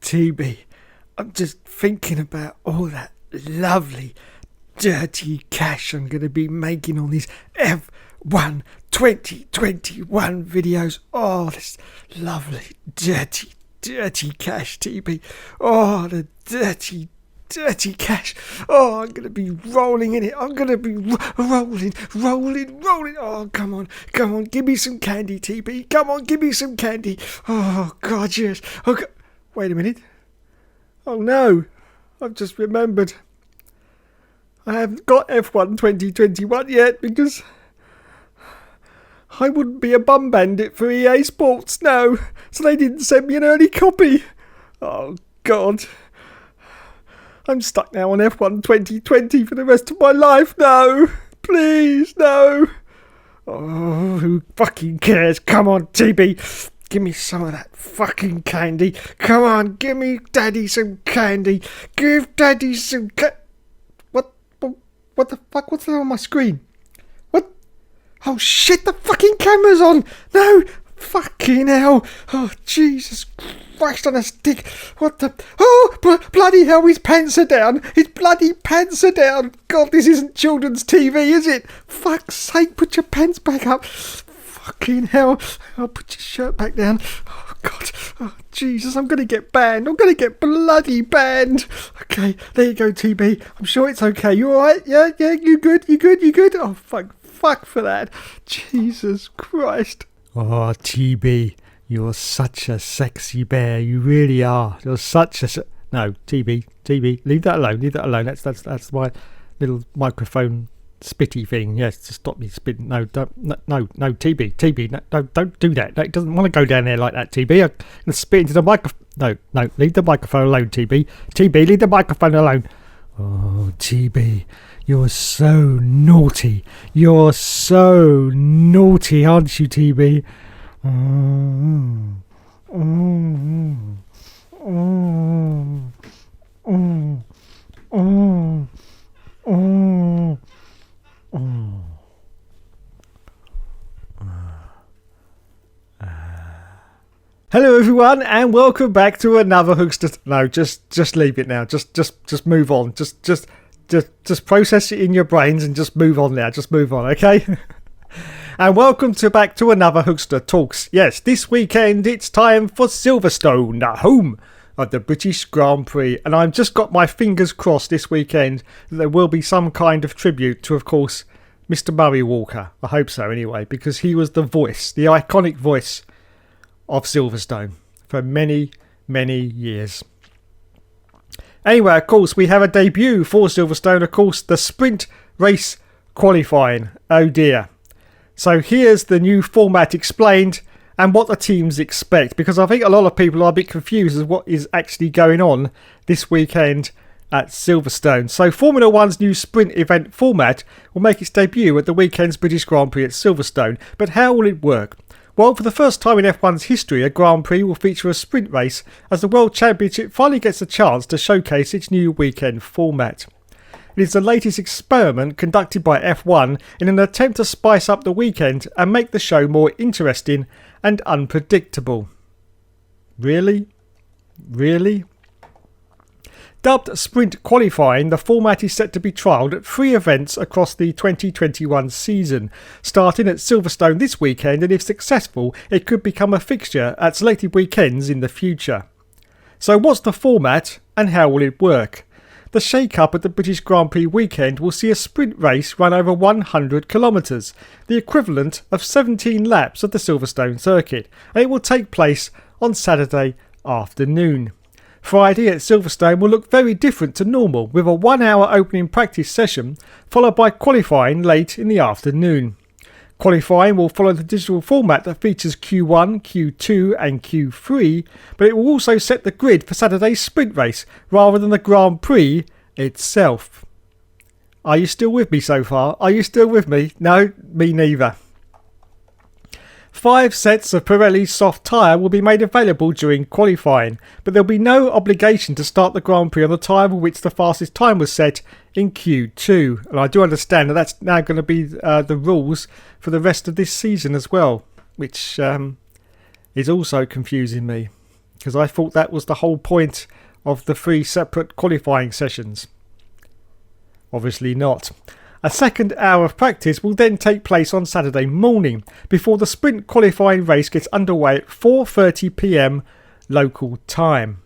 TB, I'm just thinking about all that lovely, dirty cash I'm going to be making on these F1 2021 videos. Oh, this lovely, dirty cash, TB. Oh, the dirty cash. Oh, I'm going to be rolling in it. I'm going to be rolling. Oh, come on. Give me some candy, TB. Come on, give me some candy. Oh, God, yes. Okay. Wait a minute. Oh, no. I've just remembered. I haven't got F1 2021 yet because I wouldn't be a bum bandit for EA Sports, no. So they didn't send me an early copy. Oh, God. I'm stuck now on F1 2020 for the rest of my life. No. Please, no. Oh, who fucking cares? Come on, TB. Give me some of that fucking candy. Come on, give me Daddy some candy. Give Daddy some What the fuck? What's that on my screen? What? Oh shit, the fucking camera's on. No. Fucking hell. Oh, Jesus Christ on a stick. What the? Oh, bloody hell, his pants are down. His bloody pants are down. God, this isn't children's TV, is it? Fuck's sake, put your pants back up. Fucking hell. I'll put your shirt back down. Oh, God. Oh, Jesus, I'm going to get banned. I'm going to get bloody banned. Okay, there you go, TB. I'm sure it's okay. You alright? Yeah, you good? Oh, fuck for that. Jesus Christ. Oh, TB, you're such a sexy bear. You really are. You're such a... No, TB, leave that alone. That's my little microphone spitty thing. Yes, to stop me spitting. No, TB, no, don't do that. No, it doesn't want to go down there like that, TB. I'm going to spit into the microphone. No, leave the microphone alone, TB. TB, leave the microphone alone. Oh, TB, you're so naughty. You're so naughty, aren't you, TB? Hello everyone, and welcome back to another Hookster. No, just leave it now. Just move on. Just process it in your brains and just move on now. Just move on, okay? And welcome back to another Hookster Talks. Yes, this weekend it's time for Silverstone, the home of the British Grand Prix. And I've just got my fingers crossed this weekend that there will be some kind of tribute to, of course, Mr. Murray Walker. I hope so anyway, because he was the voice, the iconic voice of Silverstone for many years. Anyway, of course, we have a debut for Silverstone, of course, the sprint race qualifying. Oh dear. So here's the new format explained and what the teams expect, because I think a lot of people are a bit confused as what is actually going on this weekend at Silverstone. So Formula One's new sprint event format will make its debut at the weekend's British Grand Prix at Silverstone. But how will it work? Well, for the first time in F1's history, a Grand Prix will feature a sprint race as the World Championship finally gets a chance to showcase its new weekend format. It is the latest experiment conducted by F1 in an attempt to spice up the weekend and make the show more interesting and unpredictable. Really? Dubbed Sprint Qualifying, the format is set to be trialled at 3 events across the 2021 season, starting at Silverstone this weekend, and if successful, it could become a fixture at selected weekends in the future. So what's the format and how will it work? The shake-up at the British Grand Prix weekend will see a sprint race run over 100 kilometres, the equivalent of 17 laps of the Silverstone circuit, and it will take place on Saturday afternoon. Friday at Silverstone will look very different to normal, with a 1-hour opening practice session followed by qualifying late in the afternoon. Qualifying will follow the digital format that features Q1, Q2 and Q3, but it will also set the grid for Saturday's sprint race rather than the Grand Prix itself. Are you still with me so far? Are you still with me? No, me neither. 5 sets of Pirelli's soft tyre will be made available during qualifying, but there will be no obligation to start the Grand Prix on the tyre for which the fastest time was set in Q2. And I do understand that that's now going to be the rules for the rest of this season as well, which is also confusing me. because I thought that was the whole point of the 3 separate qualifying sessions. Obviously not. A second hour of practice will then take place on Saturday morning before the sprint qualifying race gets underway at 4:30 p.m. local time.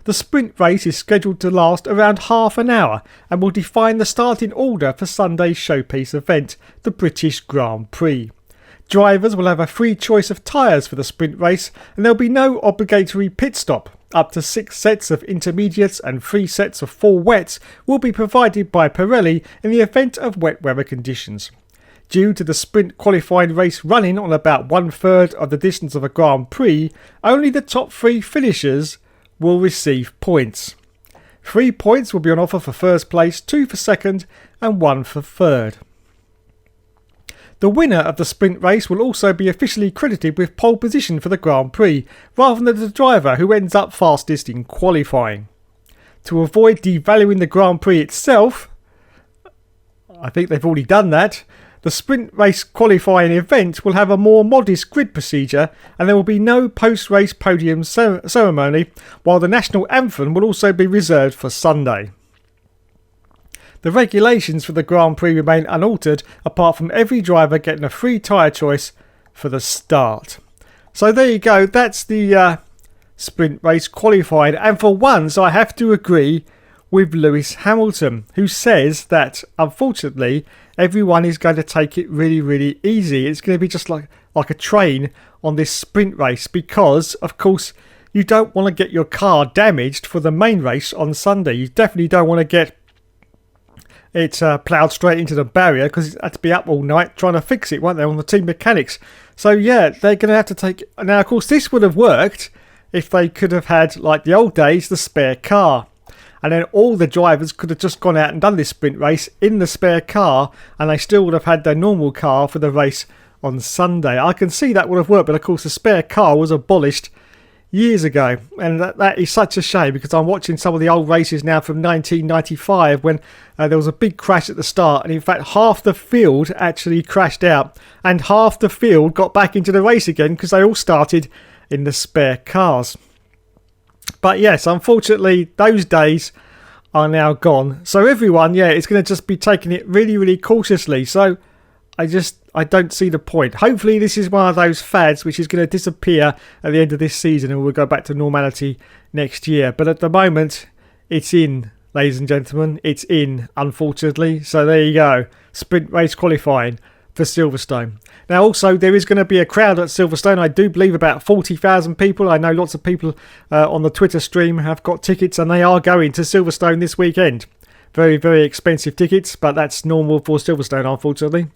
The sprint race is scheduled to last around half an hour and will define the starting order for Sunday's showpiece event, the British Grand Prix. Drivers will have a free choice of tyres for the sprint race, and there will be no obligatory pit stop. Up to 6 sets of intermediates and 3 sets of 4 wets will be provided by Pirelli in the event of wet weather conditions. Due to the sprint qualifying race running on about 1/3 of the distance of a Grand Prix, only the top 3 finishers will receive points. 3 points will be on offer for first place, 2 for second and 1 for third. The winner of the sprint race will also be officially credited with pole position for the Grand Prix, rather than the driver who ends up fastest in qualifying. To avoid devaluing the Grand Prix itself, I think they've already done that, the sprint race qualifying event will have a more modest grid procedure, and there will be no post-race podium ceremony, while the national anthem will also be reserved for Sunday. The regulations for the Grand Prix remain unaltered, apart from every driver getting a free tyre choice for the start. So there you go, that's the sprint race qualifying. And for once, I have to agree with Lewis Hamilton, who says that, unfortunately, everyone is going to take it really, really easy. It's going to be just like a train on this sprint race because, of course, you don't want to get your car damaged for the main race on Sunday. You definitely don't want to get it ploughed straight into the barrier because it had to be up all night trying to fix it, weren't they, on the team mechanics. So yeah, they're going to have to take... Now, of course, this would have worked if they could have had, like the old days, the spare car. And then all the drivers could have just gone out and done this sprint race in the spare car, and they still would have had their normal car for the race on Sunday. I can see that would have worked, but of course the spare car was abolished years ago, and that is such a shame because I'm watching some of the old races now from 1995 when there was a big crash at the start, and in fact half the field actually crashed out and half the field got back into the race again because they all started in the spare cars. But yes, unfortunately those days are now gone, so everyone is going to just be taking it really, really cautiously. So I don't see the point. Hopefully this is one of those fads which is going to disappear at the end of this season and we'll go back to normality next year. But at the moment, it's in, ladies and gentlemen. It's in, unfortunately. So there you go. Sprint race qualifying for Silverstone. Now also, there is going to be a crowd at Silverstone. I do believe about 40,000 people. I know lots of people on the Twitter stream have got tickets and they are going to Silverstone this weekend. Very, very expensive tickets, but that's normal for Silverstone, unfortunately.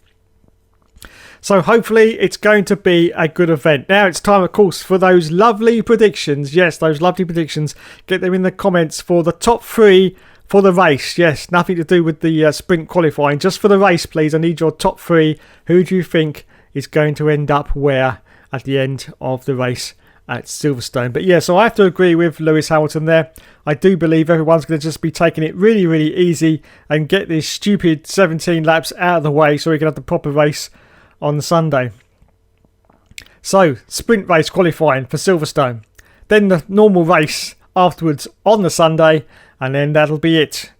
So hopefully it's going to be a good event. Now it's time, of course, for those lovely predictions. Yes, those lovely predictions. Get them in the comments for the top 3 for the race. Yes, nothing to do with the sprint qualifying. Just for the race, please. I need your top 3. Who do you think is going to end up where at the end of the race at Silverstone? But yeah, so I have to agree with Lewis Hamilton there. I do believe everyone's going to just be taking it really, really easy and get this stupid 17 laps out of the way so we can have the proper race on Sunday. So, sprint race qualifying for Silverstone. Then the normal race afterwards on the Sunday. And then that'll be it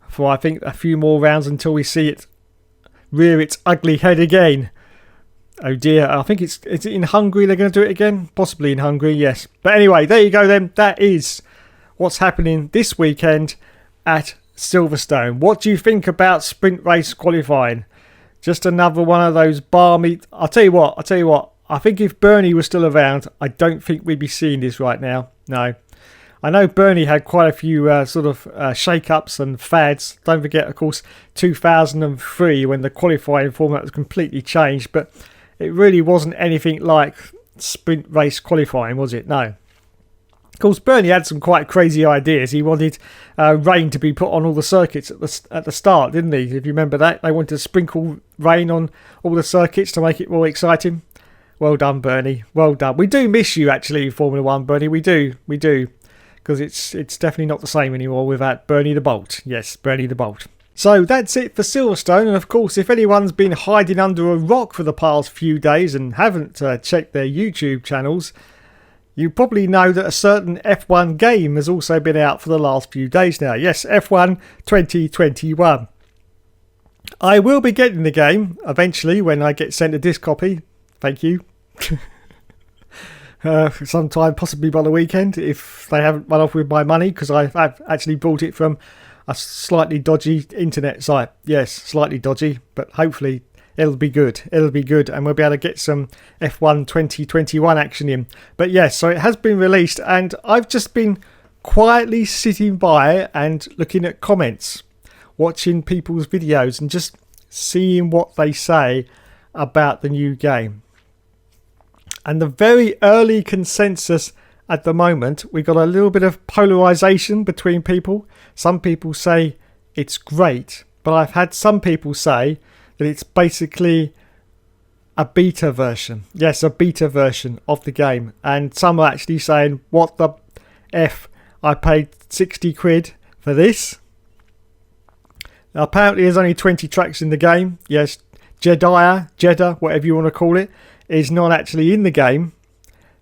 for, I think, a few more rounds until we see it rear its ugly head again. Oh dear, I think is it in Hungary they're going to do it again? Possibly in Hungary, yes. But anyway, there you go then. That is what's happening this weekend at Silverstone. What do you think about sprint race qualifying? Just another one of those balmy... I'll tell you what. I think if Bernie was still around, I don't think we'd be seeing this right now. No. I know Bernie had quite a few shake-ups and fads. Don't forget, of course, 2003 when the qualifying format was completely changed. But it really wasn't anything like sprint race qualifying, was it? No. Of course, Bernie had some quite crazy ideas. He wanted rain to be put on all the circuits at the start, didn't he? If you remember that. They wanted to sprinkle rain on all the circuits to make it more exciting. Well done, Bernie. Well done. We do miss you, actually, Formula 1, Bernie. We do. Because it's definitely not the same anymore without Bernie the Bolt. Yes, Bernie the Bolt. So that's it for Silverstone. And of course, if anyone's been hiding under a rock for the past few days and haven't checked their YouTube channels, you probably know that a certain F1 game has also been out for the last few days now. Yes, F1 2021. I will be getting the game eventually when I get sent a disc copy. Thank you. Sometime, possibly by the weekend, if they haven't run off with my money, because I've actually bought it from a slightly dodgy internet site. Yes, slightly dodgy, but hopefully it'll be good. It'll be good, and we'll be able to get some F1 2021 action in. But yes, so it has been released, and I've just been quietly sitting by and looking at comments, watching people's videos, and just seeing what they say about the new game. And the very early consensus at the moment, we've got a little bit of polarization between people. Some people say it's great, but I've had some people say that it's basically a beta version. Yes, a beta version of the game. And some are actually saying, what the F, I paid 60 quid for this. Now, apparently there's only 20 tracks in the game. Yes, Jeddah, whatever you want to call it, is not actually in the game,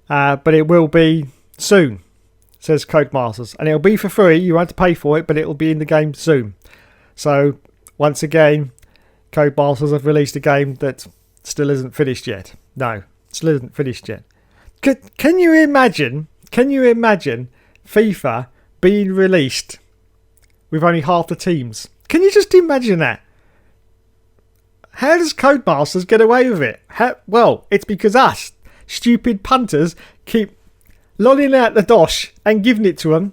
but it will be soon, says Codemasters. And it'll be for free. You won't have to pay for it, but it'll be in the game soon. So, once again, Codemasters have released a game that still isn't finished yet. No, still isn't finished yet. Can you imagine FIFA being released with only half the teams? Can you just imagine that? How does Codemasters get away with it? Well, it's because us, stupid punters, keep lolling out the dosh and giving it to them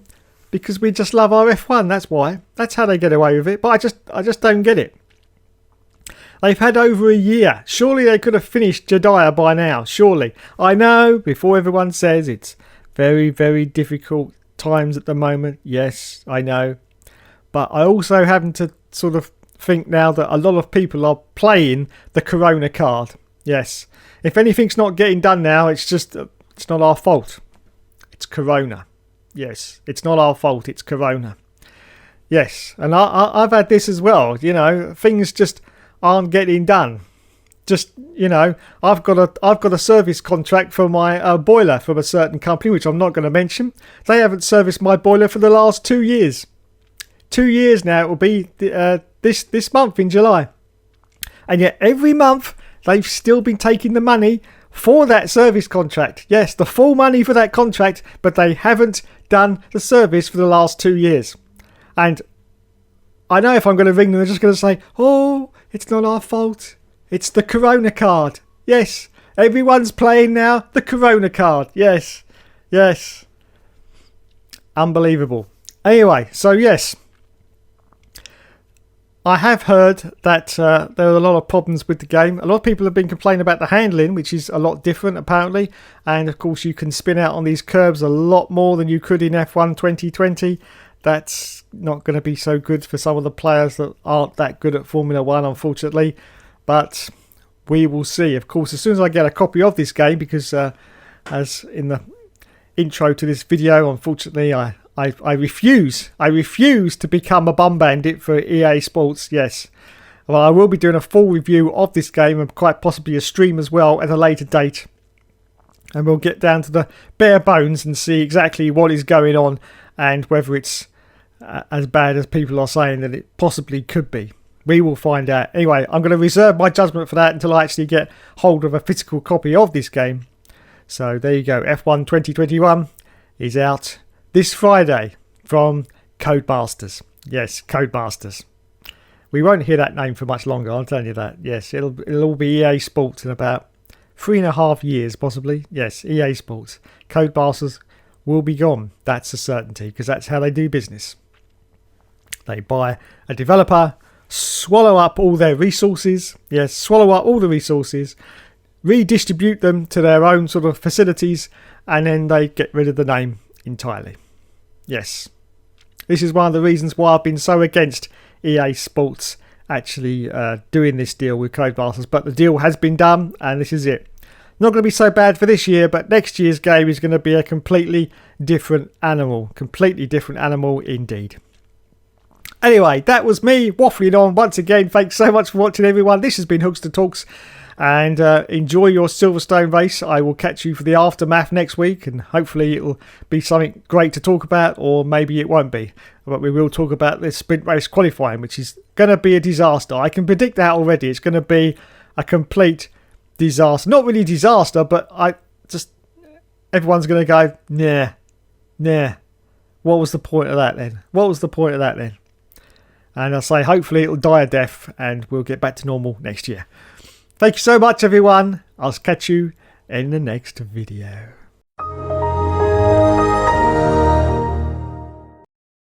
because we just love our F1. That's why. That's how they get away with it. But I just don't get it. They've had over a year. Surely they could have finished Jeddah by now. Surely. I know, before everyone says it's very, very difficult times at the moment. Yes, I know. But I also happen to sort of think now that a lot of people are playing the Corona card. Yes. If anything's not getting done now, it's not our fault. It's Corona. Yes. It's not our fault. It's Corona. Yes. And I've had this as well. You know, things just aren't getting done. Just, you know, I've got a service contract for my boiler from a certain company, which I'm not going to mention. They haven't serviced my boiler for the last 2 years. 2 years now. It will be this month in July. And yet every month they've still been taking the money for that service contract. Yes, the full money for that contract, but they haven't done the service for the last 2 years. And I know if I'm going to ring them, they're just going to say, oh, it's not our fault. It's the Corona card. Yes, everyone's playing now the Corona card. Yes, yes. Unbelievable. Anyway, so yes. I have heard that there are a lot of problems with the game. A lot of people have been complaining about the handling, which is a lot different apparently. And of course you can spin out on these curbs a lot more than you could in F1 2020. That's not going to be so good for some of the players that aren't that good at Formula 1, unfortunately. But we will see. Of course, as soon as I get a copy of this game, because as in the intro to this video, unfortunately, I refuse to become a bum bandit for EA Sports. Yes. Well, I will be doing a full review of this game and quite possibly a stream as well at a later date. And we'll get down to the bare bones and see exactly what is going on and whether it's as bad as people are saying that it possibly could be. We will find out. Anyway, I'm going to reserve my judgment for that until I actually get hold of a physical copy of this game. So there you go. F1 2021 is out this Friday from Codemasters. Yes, Codemasters. We won't hear that name for much longer, I'll tell you that. Yes, it'll all be EA Sports in about 3.5 years, possibly. Yes, EA Sports. Codemasters will be gone. That's a certainty, because that's how they do business. They buy a developer, swallow up all their resources. Yes, swallow up all the resources, redistribute them to their own sort of facilities, and then they get rid of the name entirely. Yes. This is one of the reasons why I've been so against EA Sports actually doing this deal with Codemasters. But the deal has been done, and this is it. Not going to be so bad for this year, but next year's game is going to be a completely different animal. Completely different animal indeed. Anyway, that was me waffling on once again. Thanks so much for watching, everyone. This has been Hookster Talks. And enjoy your Silverstone race. I will catch you for the aftermath next week, and hopefully it'll be something great to talk about, or maybe it won't be. But we will talk about this sprint race qualifying, which is going to be a disaster. I can predict that already. It's going to be a complete disaster. Not really disaster, but everyone's going to go, nah. What was the point of that then? And I say, hopefully it'll die a death and we'll get back to normal next year. Thank you so much, everyone. I'll catch you in the next video.